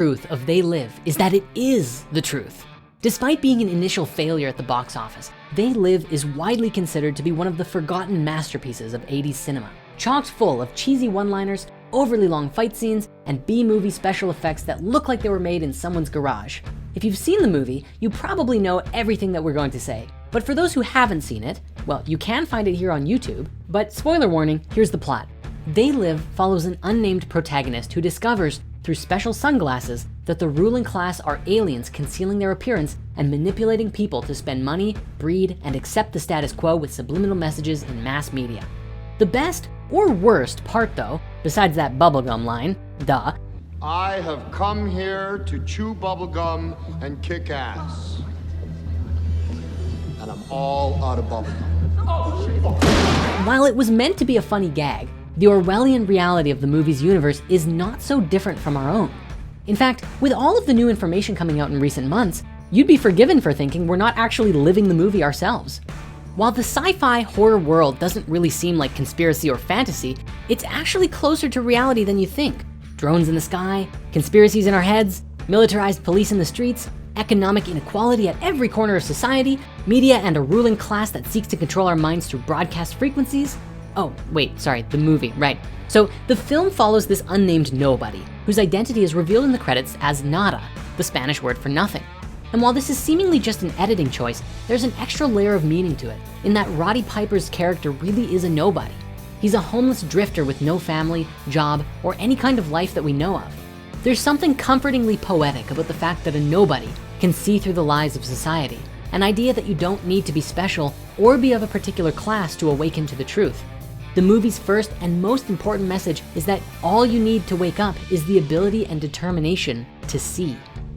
Truth of They Live is that it is the truth. Despite being an initial failure at the box office, They Live is widely considered to be one of the forgotten masterpieces of 80s cinema, chocked full of cheesy one-liners, overly long fight scenes, and B-movie special effects that look like they were made in someone's garage. If you've seen the movie, you probably know everything that we're going to say. But for those who haven't seen it, well, you can find it here on YouTube, but spoiler warning, here's the plot. They Live follows an unnamed protagonist who discovers through special sunglasses that the ruling class are aliens concealing their appearance and manipulating people to spend money, breed, and accept the status quo with subliminal messages in mass media. The best or worst part though, besides that bubblegum line, duh, I have come here to chew bubblegum and kick ass. And I'm all out of bubblegum. while it was meant to be a funny gag, the Orwellian reality of the movie's universe is not so different from our own. In fact, with all of the new information coming out in recent months, you'd be forgiven for thinking we're not actually living the movie ourselves. While the sci-fi horror world doesn't really seem like conspiracy or fantasy, it's actually closer to reality than you think. Drones in the sky, conspiracies in our heads, militarized police in the streets, economic inequality at every corner of society, media and a ruling class that seeks to control our minds through broadcast frequencies. Oh, wait, sorry, the movie, right. So the film follows this unnamed nobody, whose identity is revealed in the credits as nada, the Spanish word for nothing. And while this is seemingly just an editing choice, there's an extra layer of meaning to it, in that Roddy Piper's character really is a nobody. He's a homeless drifter with no family, job, or any kind of life that we know of. There's something comfortingly poetic about the fact that a nobody can see through the lies of society, an idea that you don't need to be special or be of a particular class to awaken to the truth. The movie's first and most important message is that all you need to wake up is the ability and determination to see.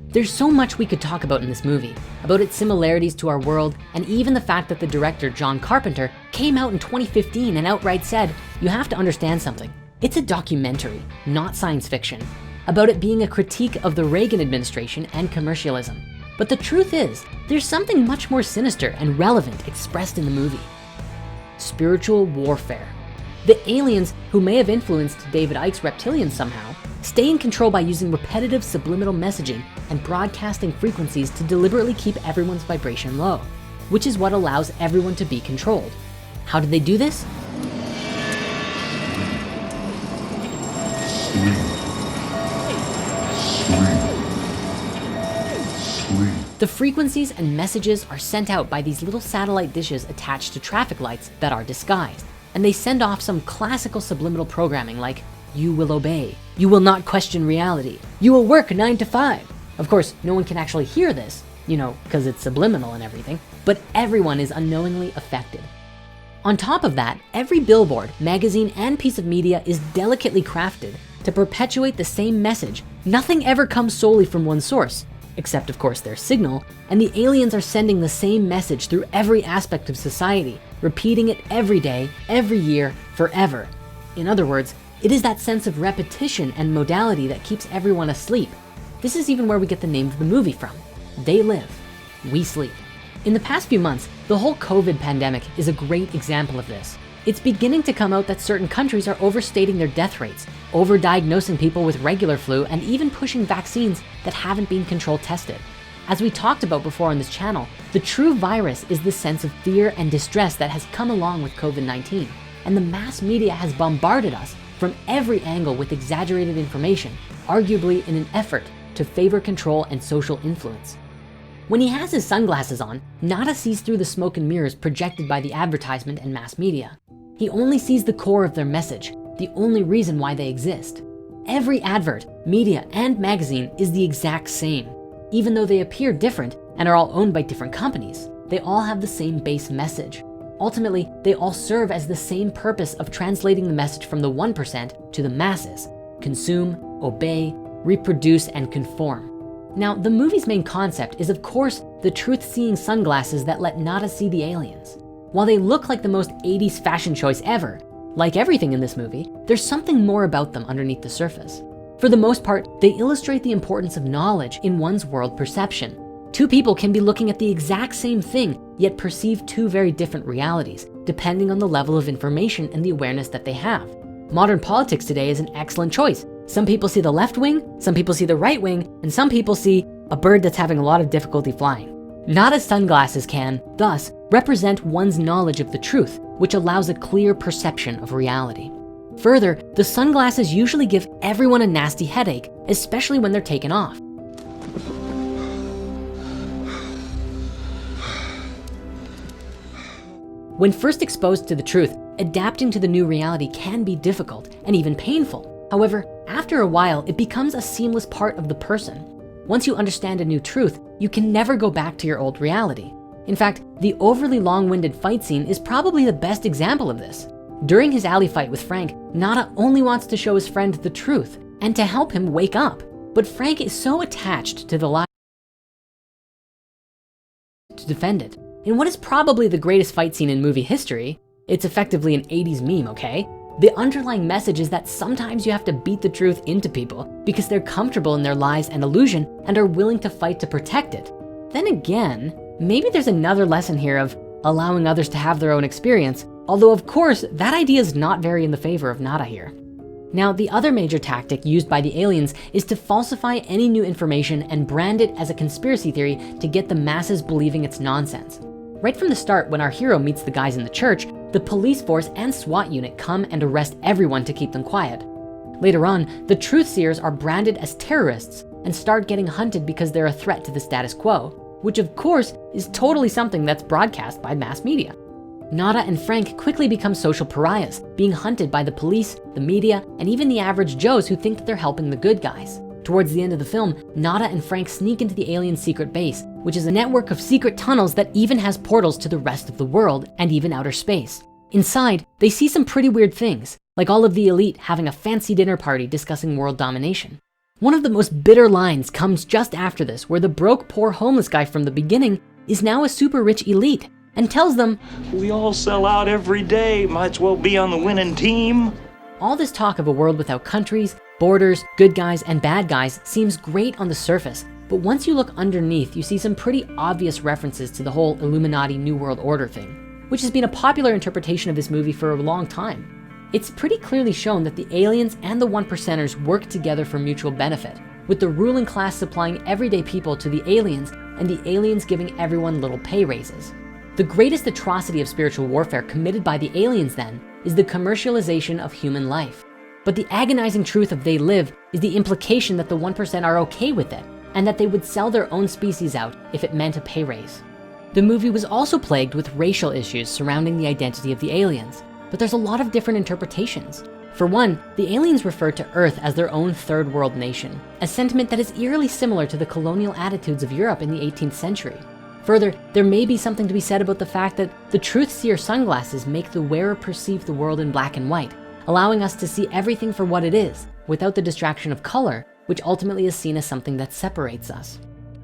There's so much we could talk about in this movie, about its similarities to our world, and even the fact that the director, John Carpenter, came out in 2015 and outright said, you have to understand something. It's a documentary, not science fiction, about it being a critique of the Reagan administration and commercialism. But the truth is, there's something much more sinister and relevant expressed in the movie. Spiritual warfare. The aliens, who may have influenced David Icke's reptilians somehow, stay in control by using repetitive subliminal messaging and broadcasting frequencies to deliberately keep everyone's vibration low, which is what allows everyone to be controlled. How do they do this? The frequencies and messages are sent out by these little satellite dishes attached to traffic lights that are disguised. And they send off some classical subliminal programming like, you will obey, you will not question reality, you will work 9 to 5. Of course, no one can actually hear this, because it's subliminal and everything, but everyone is unknowingly affected. On top of that, every billboard, magazine, and piece of media is delicately crafted to perpetuate the same message. Nothing ever comes solely from one source, except of course their signal, and the aliens are sending the same message through every aspect of society, repeating it every day, every year, forever. In other words, it is that sense of repetition and modality that keeps everyone asleep. This is even where we get the name of the movie from. They live, we sleep. In the past few months, the whole COVID pandemic is a great example of this. It's beginning to come out that certain countries are overstating their death rates, overdiagnosing people with regular flu, and even pushing vaccines that haven't been control tested. As we talked about before on this channel, the true virus is the sense of fear and distress that has come along with COVID-19, and the mass media has bombarded us from every angle with exaggerated information, arguably in an effort to favor control and social influence. When he has his sunglasses on, Nada sees through the smoke and mirrors projected by the advertisement and mass media. He only sees the core of their message, the only reason why they exist. Every advert, media, and magazine is the exact same. Even though they appear different and are all owned by different companies, they all have the same base message. Ultimately, they all serve as the same purpose of translating the message from the 1% to the masses: consume, obey, reproduce, and conform. Now, the movie's main concept is of course the truth-seeing sunglasses that let Nada see the aliens. While they look like the most 80s fashion choice ever, like everything in this movie, there's something more about them underneath the surface. For the most part, they illustrate the importance of knowledge in one's world perception. Two people can be looking at the exact same thing, yet perceive two very different realities, depending on the level of information and the awareness that they have. Modern politics today is an excellent choice Some people see the left wing, some people see the right wing, and some people see a bird that's having a lot of difficulty flying. Nada's sunglasses can, thus, represent one's knowledge of the truth, which allows a clear perception of reality. Further, the sunglasses usually give everyone a nasty headache, especially when they're taken off. When first exposed to the truth, adapting to the new reality can be difficult and even painful. However, after a while, it becomes a seamless part of the person. Once you understand a new truth, you can never go back to your old reality. In fact, the overly long-winded fight scene is probably the best example of this. During his alley fight with Frank, Nada only wants to show his friend the truth and to help him wake up. But Frank is so attached to the lie to defend it. In what is probably the greatest fight scene in movie history, it's effectively an 80s meme, okay? The underlying message is that sometimes you have to beat the truth into people because they're comfortable in their lies and illusion and are willing to fight to protect it. Then again, maybe there's another lesson here of allowing others to have their own experience, although of course, that idea is not very in the favor of Nada here. Now, the other major tactic used by the aliens is to falsify any new information and brand it as a conspiracy theory to get the masses believing it's nonsense. Right from the start, when our hero meets the guys in the church, the police force and SWAT unit come and arrest everyone to keep them quiet. Later on, the truth seers are branded as terrorists and start getting hunted because they're a threat to the status quo, which of course is totally something that's broadcast by mass media. Nada and Frank quickly become social pariahs, being hunted by the police, the media, and even the average Joes who think that they're helping the good guys. Towards the end of the film, Nada and Frank sneak into the alien secret base, which is a network of secret tunnels that even has portals to the rest of the world and even outer space. Inside, they see some pretty weird things, like all of the elite having a fancy dinner party discussing world domination. One of the most bitter lines comes just after this, where the broke, poor homeless guy from the beginning is now a super rich elite and tells them, "We all sell out every day, might as well be on the winning team." All this talk of a world without countries, borders, good guys, and bad guys seems great on the surface, but once you look underneath, you see some pretty obvious references to the whole Illuminati New World Order thing, which has been a popular interpretation of this movie for a long time. It's pretty clearly shown that the aliens and the 1%ers work together for mutual benefit, with the ruling class supplying everyday people to the aliens and the aliens giving everyone little pay raises. The greatest atrocity of spiritual warfare committed by the aliens then is the commercialization of human life. But the agonizing truth of they live is the implication that the 1% are okay with it and that they would sell their own species out if it meant a pay raise. The movie was also plagued with racial issues surrounding the identity of the aliens, but there's a lot of different interpretations. For one, the aliens refer to Earth as their own third world nation, a sentiment that is eerily similar to the colonial attitudes of Europe in the 18th century. Further, there may be something to be said about the fact that the truth seer sunglasses make the wearer perceive the world in black and white, allowing us to see everything for what it is, without the distraction of color, which ultimately is seen as something that separates us.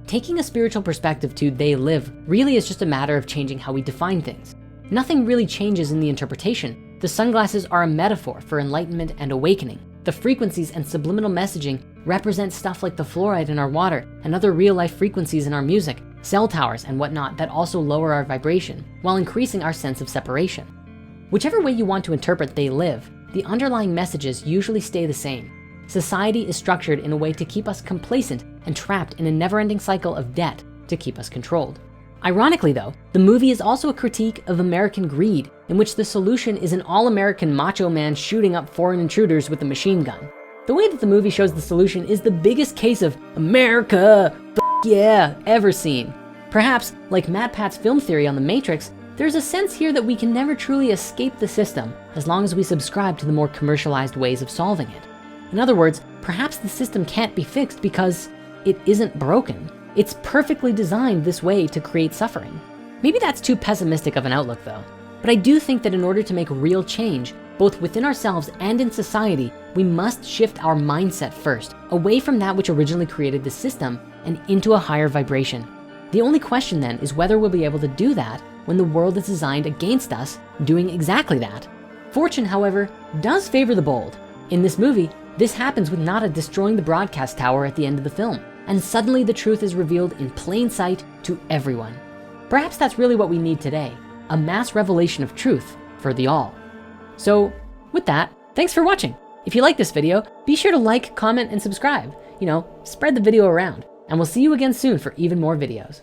Taking a spiritual perspective to they live really is just a matter of changing how we define things. Nothing really changes in the interpretation. The sunglasses are a metaphor for enlightenment and awakening. The frequencies and subliminal messaging represent stuff like the fluoride in our water and other real life frequencies in our music, cell towers and whatnot that also lower our vibration while increasing our sense of separation. Whichever way you want to interpret they live, the underlying messages usually stay the same. Society is structured in a way to keep us complacent and trapped in a never-ending cycle of debt to keep us controlled. Ironically though, the movie is also a critique of American greed, in which the solution is an all-American macho man shooting up foreign intruders with a machine gun. The way that the movie shows the solution is the biggest case of America, yeah, ever seen. Perhaps, like Matt Pat's film theory on the Matrix, there's a sense here that we can never truly escape the system as long as we subscribe to the more commercialized ways of solving it. In other words, perhaps the system can't be fixed because it isn't broken. It's perfectly designed this way to create suffering. Maybe that's too pessimistic of an outlook though, but I do think that in order to make real change, both within ourselves and in society, we must shift our mindset first, away from that which originally created the system and into a higher vibration. The only question then is whether we'll be able to do that when the world is designed against us doing exactly that. Fortune, however, does favor the bold. In this movie, this happens with Nada destroying the broadcast tower at the end of the film, and suddenly the truth is revealed in plain sight to everyone. Perhaps that's really what we need today, a mass revelation of truth for the all. So with that, thanks for watching. If you like this video, be sure to like, comment, and subscribe. Spread the video around. And we'll see you again soon for even more videos.